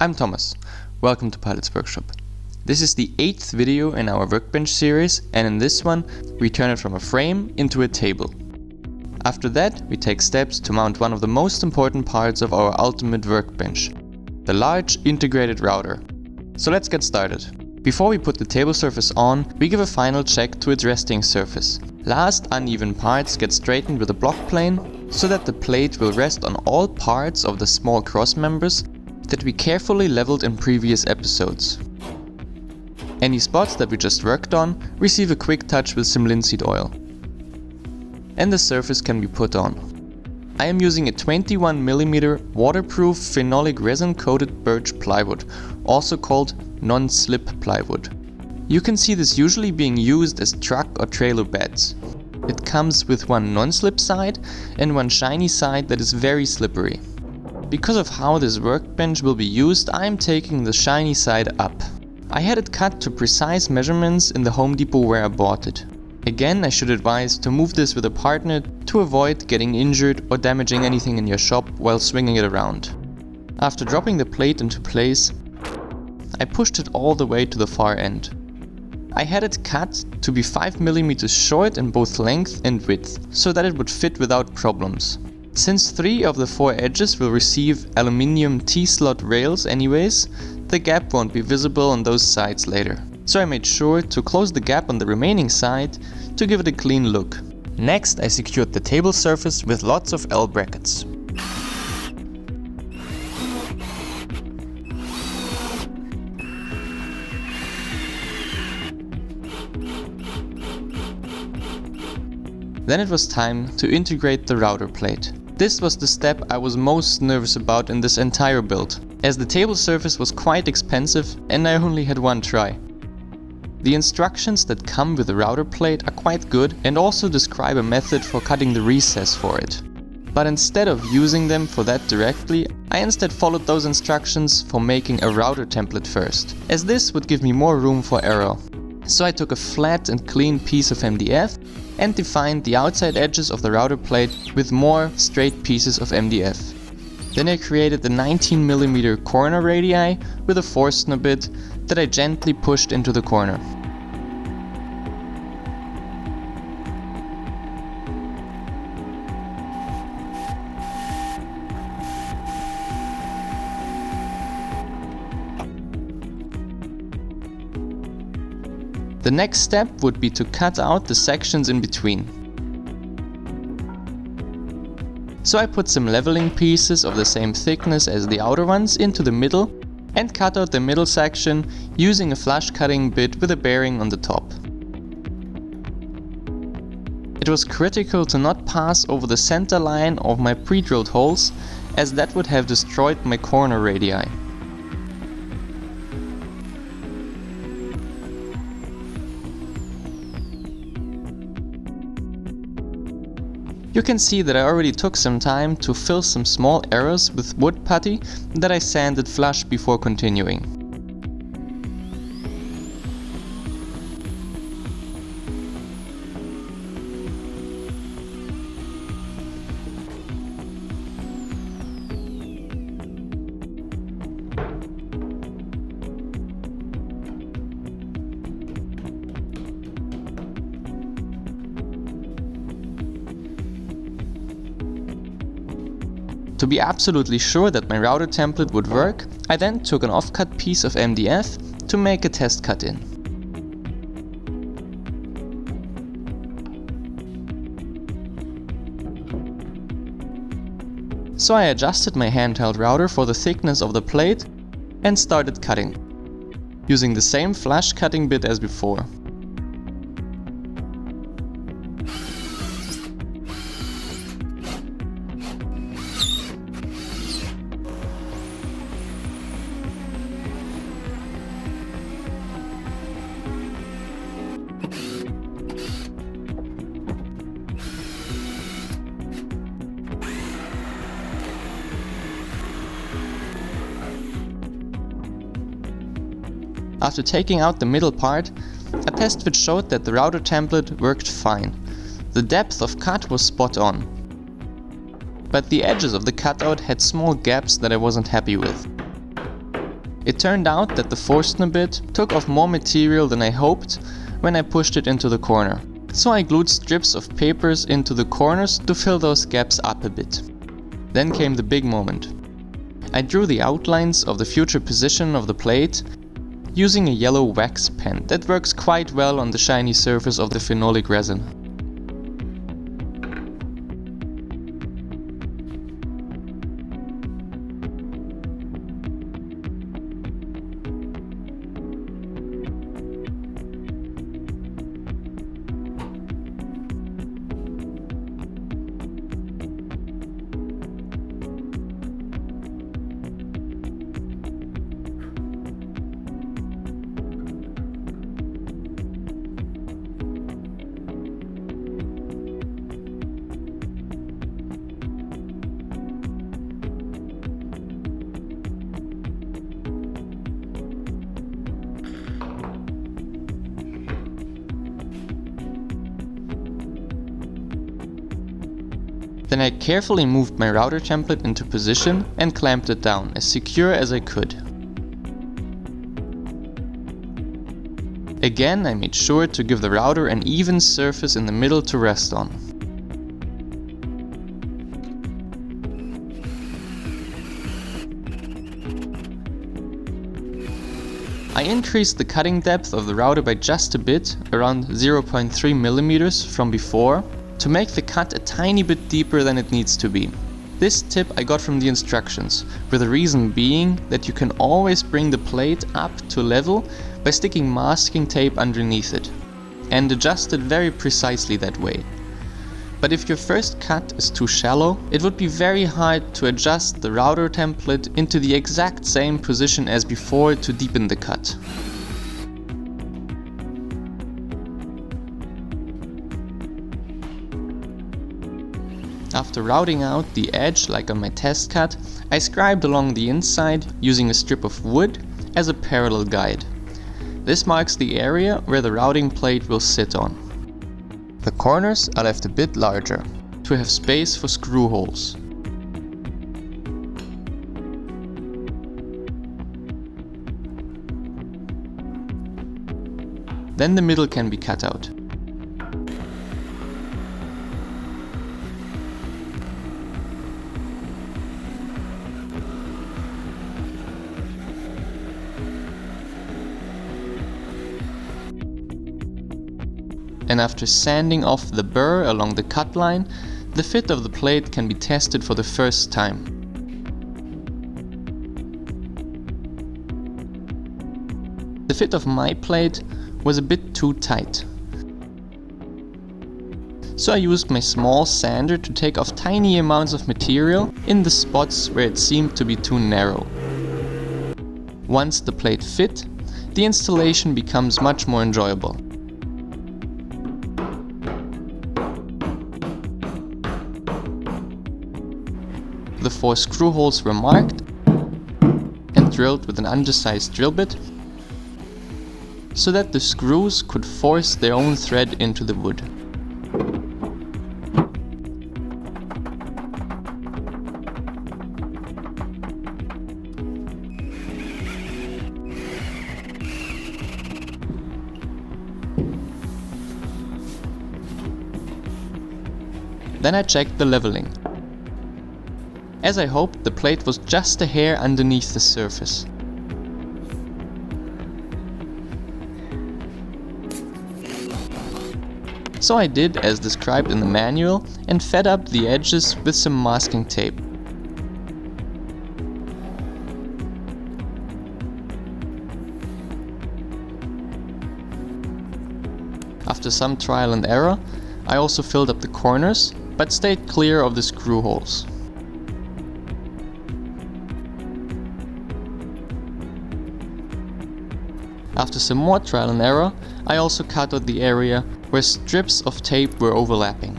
I'm Thomas. Welcome to Pilot's Workshop. This is the 8th video in our Workbench series, and in this one we turn it from a frame into a table. After that we take steps to mount one of the most important parts of our ultimate workbench, the large integrated router. So let's get started. Before we put the table surface on, we give a final check to its resting surface. Last uneven parts get straightened with a block plane, so that the plate will rest on all parts of the small cross members that we carefully leveled in previous episodes. Any spots that we just worked on receive a quick touch with some linseed oil. And the surface can be put on. I am using a 21mm waterproof phenolic resin coated birch plywood, also called non-slip plywood. You can see this usually being used as truck or trailer beds. It comes with one non-slip side and one shiny side that is very slippery. Because of how this workbench will be used, I am taking the shiny side up. I had it cut to precise measurements in the Home Depot where I bought it. Again, I should advise to move this with a partner to avoid getting injured or damaging anything in your shop while swinging it around. After dropping the plate into place, I pushed it all the way to the far end. I had it cut to be 5mm short in both length and width, so that it would fit without problems. Since 3 of the 4 edges will receive aluminium T-slot rails anyways, the gap won't be visible on those sides later. So I made sure to close the gap on the remaining side to give it a clean look. Next I secured the table surface with lots of L brackets. Then it was time to integrate the router plate. This was the step I was most nervous about in this entire build, as the table surface was quite expensive and I only had one try. The instructions that come with the router plate are quite good and also describe a method for cutting the recess for it. But instead of using them for that directly, I instead followed those instructions for making a router template first, as this would give me more room for error. So I took a flat and clean piece of MDF and defined the outside edges of the router plate with more straight pieces of MDF. Then I created the 19mm corner radii with a Forstner bit that I gently pushed into the corner. The next step would be to cut out the sections in between. So I put some leveling pieces of the same thickness as the outer ones into the middle and cut out the middle section using a flush cutting bit with a bearing on the top. It was critical to not pass over the center line of my pre-drilled holes, as that would have destroyed my corner radii. You can see that I already took some time to fill some small errors with wood putty that I sanded flush before continuing. To be absolutely sure that my router template would work, I then took an offcut piece of MDF to make a test cut in. So I adjusted my handheld router for the thickness of the plate and started cutting, using the same flush cutting bit as before. After taking out the middle part, a test fit showed that the router template worked fine. The depth of cut was spot on. But the edges of the cutout had small gaps that I wasn't happy with. It turned out that the Forstner bit took off more material than I hoped when I pushed it into the corner. So I glued strips of papers into the corners to fill those gaps up a bit. Then came the big moment. I drew the outlines of the future position of the plate using a yellow wax pen that works quite well on the shiny surface of the phenolic resin. Then I carefully moved my router template into position and clamped it down as secure as I could. Again, I made sure to give the router an even surface in the middle to rest on. I increased the cutting depth of the router by just a bit, around 0.3 mm from before, to make the cut a tiny bit deeper than it needs to be. This tip I got from the instructions, with the reason being that you can always bring the plate up to level by sticking masking tape underneath it, and adjust it very precisely that way. But if your first cut is too shallow, it would be very hard to adjust the router template into the exact same position as before to deepen the cut. After routing out the edge like on my test cut, I scribed along the inside using a strip of wood as a parallel guide. This marks the area where the routing plate will sit on. The corners are left a bit larger, to have space for screw holes. Then the middle can be cut out. And after sanding off the burr along the cut line, the fit of the plate can be tested for the first time. The fit of my plate was a bit too tight. So I used my small sander to take off tiny amounts of material in the spots where it seemed to be too narrow. Once the plate fit, the installation becomes much more enjoyable. The 4 screw holes were marked and drilled with an undersized drill bit so that the screws could force their own thread into the wood. Then I checked the leveling. As I hoped, the plate was just a hair underneath the surface. So I did as described in the manual and fed up the edges with some masking tape. After some trial and error, I also filled up the corners, but stayed clear of the screw holes. After some more trial and error, I also cut out the area where strips of tape were overlapping.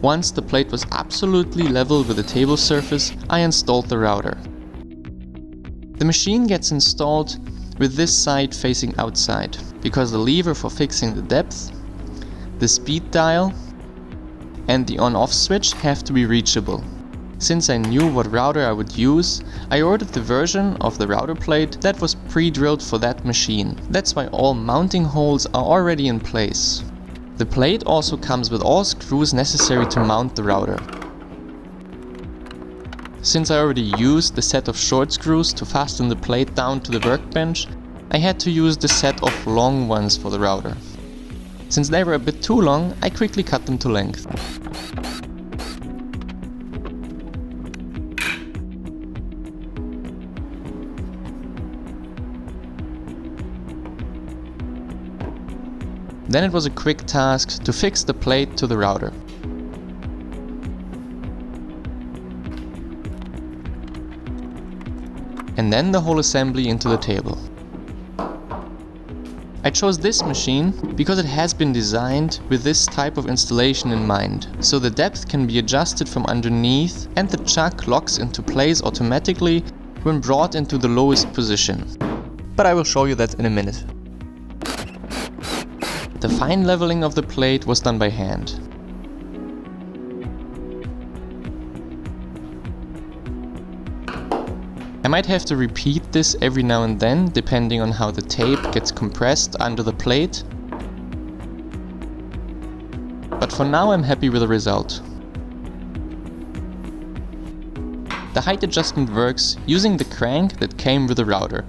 Once the plate was absolutely level with the table surface, I installed the router. The machine gets installed with this side facing outside, because the lever for fixing the depth, the speed dial and the on-off switch have to be reachable. Since I knew what router I would use, I ordered the version of the router plate that was pre-drilled for that machine. That's why all mounting holes are already in place. The plate also comes with all screws necessary to mount the router. Since I already used the set of short screws to fasten the plate down to the workbench, I had to use the set of long ones for the router. Since they were a bit too long, I quickly cut them to length. Then it was a quick task to fix the plate to the router. And then the whole assembly into the table. I chose this machine because it has been designed with this type of installation in mind, so the depth can be adjusted from underneath and the chuck locks into place automatically when brought into the lowest position. But I will show you that in a minute. The fine leveling of the plate was done by hand. I might have to repeat this every now and then, depending on how the tape gets compressed under the plate. But for now I'm happy with the result. The height adjustment works using the crank that came with the router.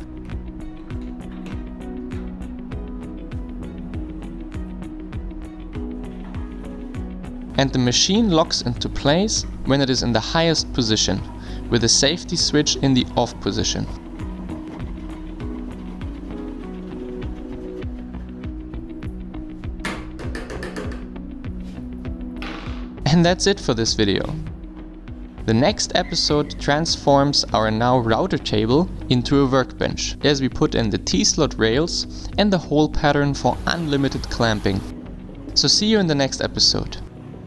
And the machine locks into place when it is in the highest position, with the safety switch in the off position. And that's it for this video. The next episode transforms our now router table into a workbench, as we put in the T-slot rails and the hole pattern for unlimited clamping. So see you in the next episode.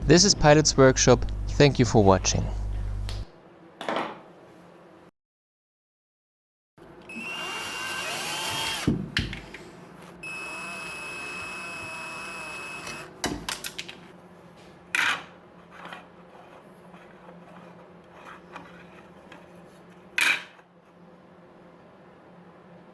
This is Pilot's Workshop. Thank you for watching.